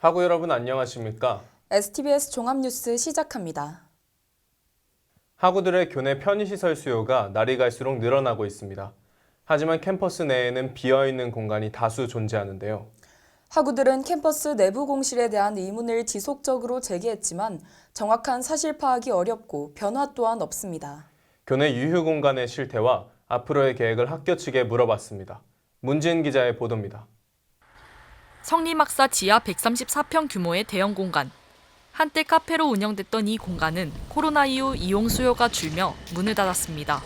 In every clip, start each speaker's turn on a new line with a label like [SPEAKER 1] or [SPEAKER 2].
[SPEAKER 1] 학우 여러분 안녕하십니까?
[SPEAKER 2] STBS 종합뉴스 시작합니다.
[SPEAKER 1] 학우들의 교내 편의시설 수요가 날이 갈수록 늘어나고 있습니다. 하지만 캠퍼스 내에는 비어있는 공간이 다수 존재하는데요.
[SPEAKER 2] 학우들은 캠퍼스 내부 공실에 대한 의문을 지속적으로 제기했지만 정확한 사실 파악이 어렵고 변화 또한 없습니다.
[SPEAKER 1] 교내 유휴 공간의 실태와 앞으로의 계획을 학교 측에 물어봤습니다. 문지은 기자의 보도입니다.
[SPEAKER 3] 성리막사 지하 134평 규모의 대형 공간. 한때 카페로 운영됐던 이 공간은 코로나 이후 이용 수요가 줄며 문을 닫았습니다.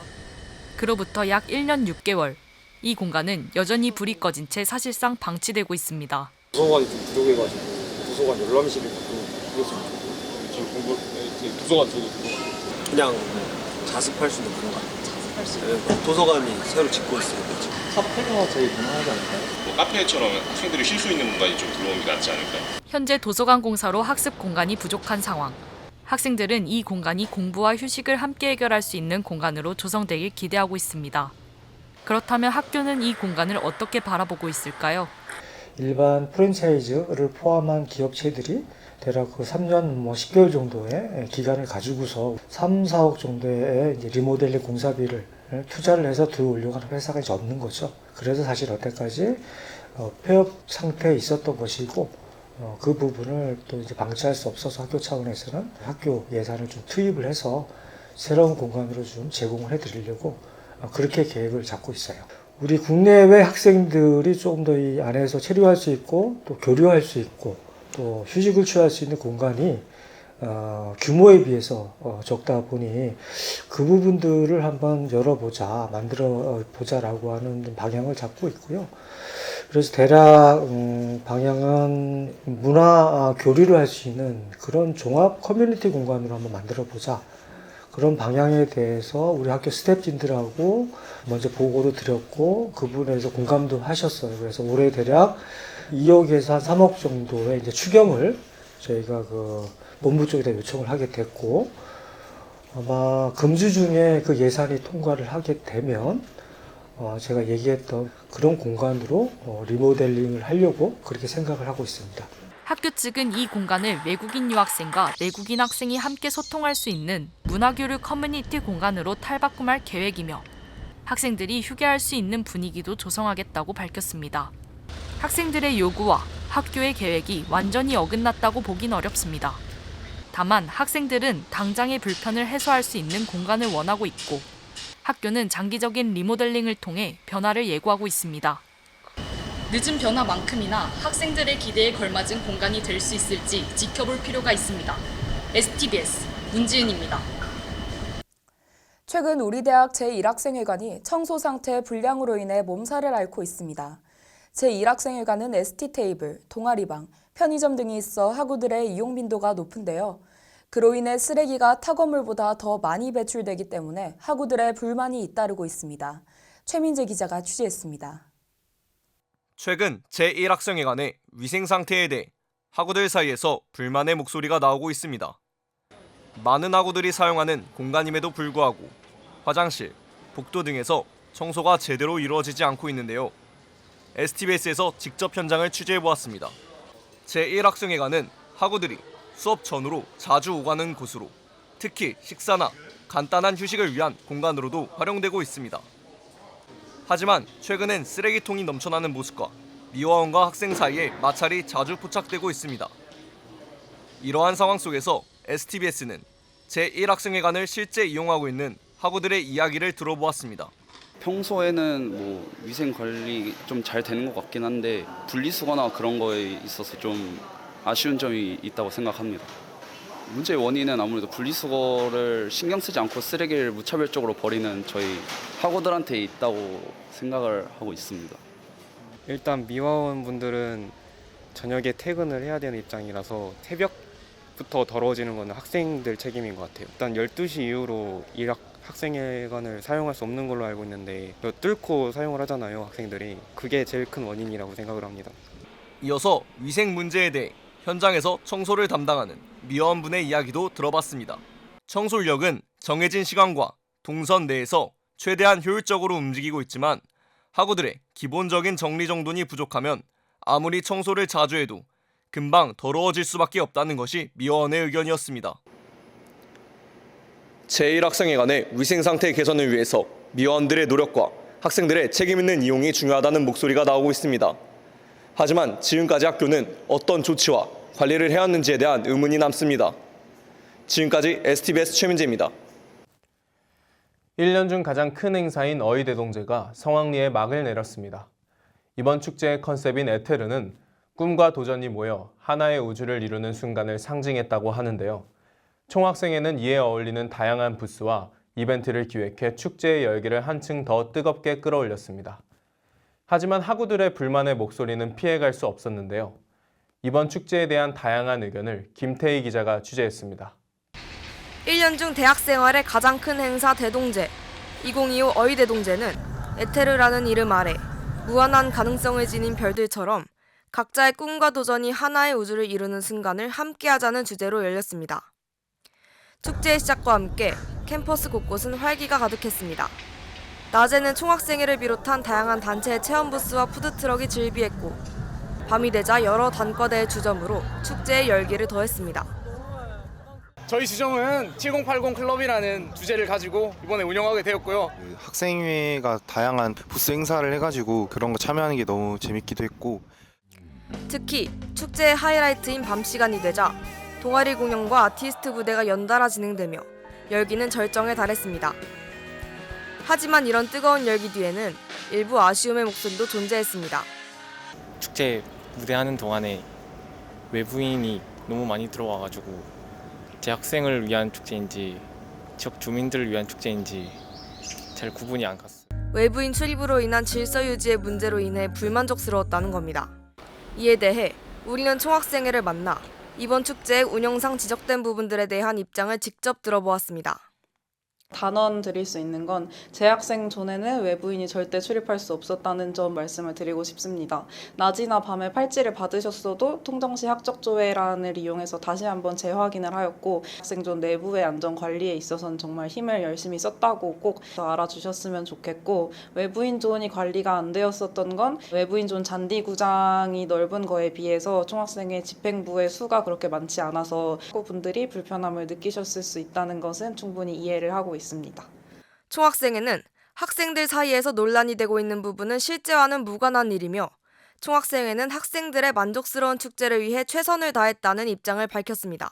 [SPEAKER 3] 그로부터 약 1년 6개월, 이 공간은 여전히 불이 꺼진 채 사실상 방치되고 있습니다.
[SPEAKER 4] 도서관이 좀 부족해가지고 도서관 열람실을 바꾸겠습니다. 지금 도서관 저기 도서관. 그냥 자습할 수 있는 공간. 도서관이 새로 짓고 있어요.
[SPEAKER 5] 카페가 제일 무난하지 않을까요?
[SPEAKER 6] 카페처럼 학생들이 쉴 수 있는 공간이 좀 들어오는 게 낫지 않을까요?
[SPEAKER 3] 현재 도서관 공사로 학습 공간이 부족한 상황. 학생들은 이 공간이 공부와 휴식을 함께 해결할 수 있는 공간으로 조성되길 기대하고 있습니다. 그렇다면 학교는 이 공간을 어떻게 바라보고 있을까요?
[SPEAKER 5] 일반 프랜차이즈를 포함한 기업체들이 대략 3년 10개월 정도의 기간을 가지고서 3, 4억 정도의 이제 리모델링 공사비를 투자를 해서 들어오려고 하는 회사가 이제 없는 거죠. 그래서 사실 여태까지 폐업 상태에 있었던 것이고 그 부분을 또 이제 방치할 수 없어서 학교 차원에서는 학교 예산을 좀 투입을 해서 새로운 공간으로 좀 제공을 해드리려고 그렇게 계획을 잡고 있어요. 우리 국내외 학생들이 조금 더 이 안에서 체류할 수 있고 또 교류할 수 있고 또 휴식을 취할 수 있는 공간이 규모에 비해서 적다 보니 그 부분들을 한번 열어보자, 만들어보자라고 하는 방향을 잡고 있고요. 그래서 대략 방향은 문화 교류를 할 수 있는 그런 종합 커뮤니티 공간으로 한번 만들어보자. 그런 방향에 대해서 우리 학교 스태프진들하고 먼저 보고도 드렸고 그 부분에서 공감도 하셨어요. 그래서 올해 대략 2억에서 한 3억 정도의 이제 추경을 저희가 본부 쪽에다 요청을 하게 됐고 아마 금주 중에 그 예산이 통과를 하게 되면 제가 얘기했던 그런 공간으로 리모델링을 하려고 그렇게 생각을 하고 있습니다.
[SPEAKER 3] 학교 측은 이 공간을 외국인 유학생과 내국인 학생이 함께 소통할 수 있는 문화교류 커뮤니티 공간으로 탈바꿈할 계획이며 학생들이 휴게할 수 있는 분위기도 조성하겠다고 밝혔습니다. 학생들의 요구와 학교의 계획이 완전히 어긋났다고 보긴 어렵습니다. 다만 학생들은 당장의 불편을 해소할 수 있는 공간을 원하고 있고 학교는 장기적인 리모델링을 통해 변화를 예고하고 있습니다. 늦은 변화만큼이나 학생들의 기대에 걸맞은 공간이 될 수 있을지 지켜볼 필요가 있습니다. STBS 문지은입니다.
[SPEAKER 2] 최근 우리 대학 제1학생회관이 청소 상태 불량으로 인해 몸살을 앓고 있습니다. 제1학생회관은 ST테이블, 동아리방, 편의점 등이 있어 학우들의 이용 빈도가 높은데요. 그로 인해 쓰레기가 탁월물보다 더 많이 배출되기 때문에 학우들의 불만이 잇따르고 있습니다. 최민재 기자가 취재했습니다.
[SPEAKER 7] 최근 제1학생회관의 위생 상태에 대해 학우들 사이에서 불만의 목소리가 나오고 있습니다. 많은 학우들이 사용하는 공간임에도 불구하고 화장실, 복도 등에서 청소가 제대로 이루어지지 않고 있는데요. STBS에서 직접 현장을 취재해보았습니다. 제1학생회관은 학우들이 수업 전후로 자주 오가는 곳으로 특히 식사나 간단한 휴식을 위한 공간으로도 활용되고 있습니다. 하지만 최근엔 쓰레기통이 넘쳐나는 모습과 미화원과 학생 사이에 마찰이 자주 포착되고 있습니다. 이러한 상황 속에서 STBS는 제1학생회관을 실제 이용하고 있는 학우들의 이야기를 들어보았습니다.
[SPEAKER 8] 평소에는 위생 관리 좀 잘 되는 것 같긴 한데 분리수거나 그런 거에 있어서 좀 아쉬운 점이 있다고 생각합니다. 문제의 원인은 아무래도 분리수거를 신경 쓰지 않고 쓰레기를 무차별적으로 버리는 저희 학우들한테 있다고 생각을 하고 있습니다.
[SPEAKER 9] 일단 미화원분들은 저녁에 퇴근을 해야 되는 입장이라서 새벽부터 더러워지는 건 학생들 책임인 것 같아요. 일단 12시 이후로 학생회관을 사용할 수 없는 걸로 알고 있는데 뚫고 사용을 하잖아요, 학생들이. 그게 제일 큰 원인이라고 생각을 합니다.
[SPEAKER 7] 이어서 위생 문제에 대해 현장에서 청소를 담당하는 미화원분의 이야기도 들어봤습니다. 청소 인력은 정해진 시간과 동선 내에서 최대한 효율적으로 움직이고 있지만 학우들의 기본적인 정리정돈이 부족하면 아무리 청소를 자주 해도 금방 더러워질 수밖에 없다는 것이 미화원의 의견이었습니다. 제1학생회관의 위생 상태 개선을 위해서 미화원들의 노력과 학생들의 책임 있는 이용이 중요하다는 목소리가 나오고 있습니다. 하지만 지금까지 학교는 어떤 조치와 관리를 해왔는지에 대한 의문이 남습니다. 지금까지 STBS 최민재입니다.
[SPEAKER 1] 1년 중 가장 큰 행사인 어휘대동제가 성황리에 막을 내렸습니다. 이번 축제의 컨셉인 에테르는 꿈과 도전이 모여 하나의 우주를 이루는 순간을 상징했다고 하는데요. 총학생회는 이에 어울리는 다양한 부스와 이벤트를 기획해 축제의 열기를 한층 더 뜨겁게 끌어올렸습니다. 하지만 학우들의 불만의 목소리는 피해갈 수 없었는데요. 이번 축제에 대한 다양한 의견을 김태희 기자가 취재했습니다.
[SPEAKER 10] 1년 중 대학 생활의 가장 큰 행사 대동제, 2025 어휘대동제는 에테르라는 이름 아래 무한한 가능성을 지닌 별들처럼 각자의 꿈과 도전이 하나의 우주를 이루는 순간을 함께하자는 주제로 열렸습니다. 축제의 시작과 함께 캠퍼스 곳곳은 활기가 가득했습니다. 낮에는 총학생회를 비롯한 다양한 단체의 체험 부스와 푸드트럭이 즐비했고 밤이 되자 여러 단과대의 주점으로 축제의 열기를 더했습니다.
[SPEAKER 11] 저희 주점은 7080 클럽이라는 주제를 가지고 이번에 운영하게 되었고요.
[SPEAKER 12] 학생회가 다양한 부스 행사를 해가지고 그런 거 참여하는 게 너무 재밌기도 했고,
[SPEAKER 10] 특히 축제의 하이라이트인 밤 시간이 되자 동아리 공연과 아티스트 무대가 연달아 진행되며 열기는 절정에 달했습니다. 하지만 이런 뜨거운 열기 뒤에는 일부 아쉬움의 목소리도 존재했습니다.
[SPEAKER 9] 축제 무대하는 동안에 외부인이 너무 많이 들어와가지고 재학생을 위한 축제인지 지역 주민들을 위한 축제인지 잘 구분이 안 갔어요.
[SPEAKER 10] 외부인 출입으로 인한 질서 유지의 문제로 인해 불만족스러웠다는 겁니다. 이에 대해 우리는 총학생회를 만나 이번 축제의 운영상 지적된 부분들에 대한 입장을 직접 들어보았습니다.
[SPEAKER 13] 단언 드릴 수 있는 건 재학생 존에는 외부인이 절대 출입할 수 없었다는 점 말씀을 드리고 싶습니다. 낮이나 밤에 팔찌를 받으셨어도 통정시 학적조회란을 이용해서 다시 한번 재확인을 하였고 학생존 내부의 안전관리에 있어서는 정말 힘을 열심히 썼다고 꼭 알아주셨으면 좋겠고, 외부인 존이 관리가 안 되었었던 건 외부인 존 잔디구장이 넓은 거에 비해서 총학생회 집행부의 수가 그렇게 많지 않아서 학우분들이 불편함을 느끼셨을 수 있다는 것은 충분히 이해를 하고 있습니다.
[SPEAKER 10] 총학생회는 학생들 사이에서 논란이 되고 있는 부분은 실제와는 무관한 일이며 총학생회는 학생들의 만족스러운 축제를 위해 최선을 다했다는 입장을 밝혔습니다.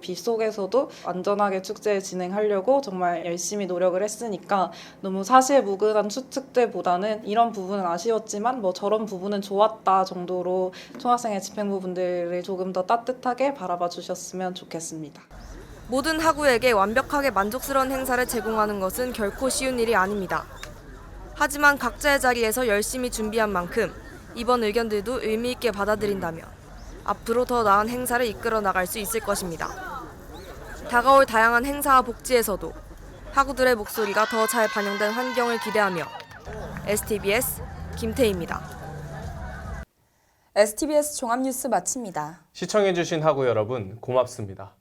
[SPEAKER 13] 비 속에서도 안전하게 축제 진행하려고 정말 열심히 노력을 했으니까 너무 사실무근한 추측들보다는 이런 부분은 아쉬웠지만 저런 부분은 좋았다 정도로 총학생회 집행부분들을 조금 더 따뜻하게 바라봐 주셨으면 좋겠습니다.
[SPEAKER 10] 모든 학우에게 완벽하게 만족스러운 행사를 제공하는 것은 결코 쉬운 일이 아닙니다. 하지만 각자의 자리에서 열심히 준비한 만큼 이번 의견들도 의미 있게 받아들인다면 앞으로 더 나은 행사를 이끌어 나갈 수 있을 것입니다. 다가올 다양한 행사와 복지에서도 학우들의 목소리가 더 잘 반영된 환경을 기대하며 STBS 김태희입니다.
[SPEAKER 2] STBS 종합뉴스 마칩니다.
[SPEAKER 1] 시청해주신 학우 여러분 고맙습니다.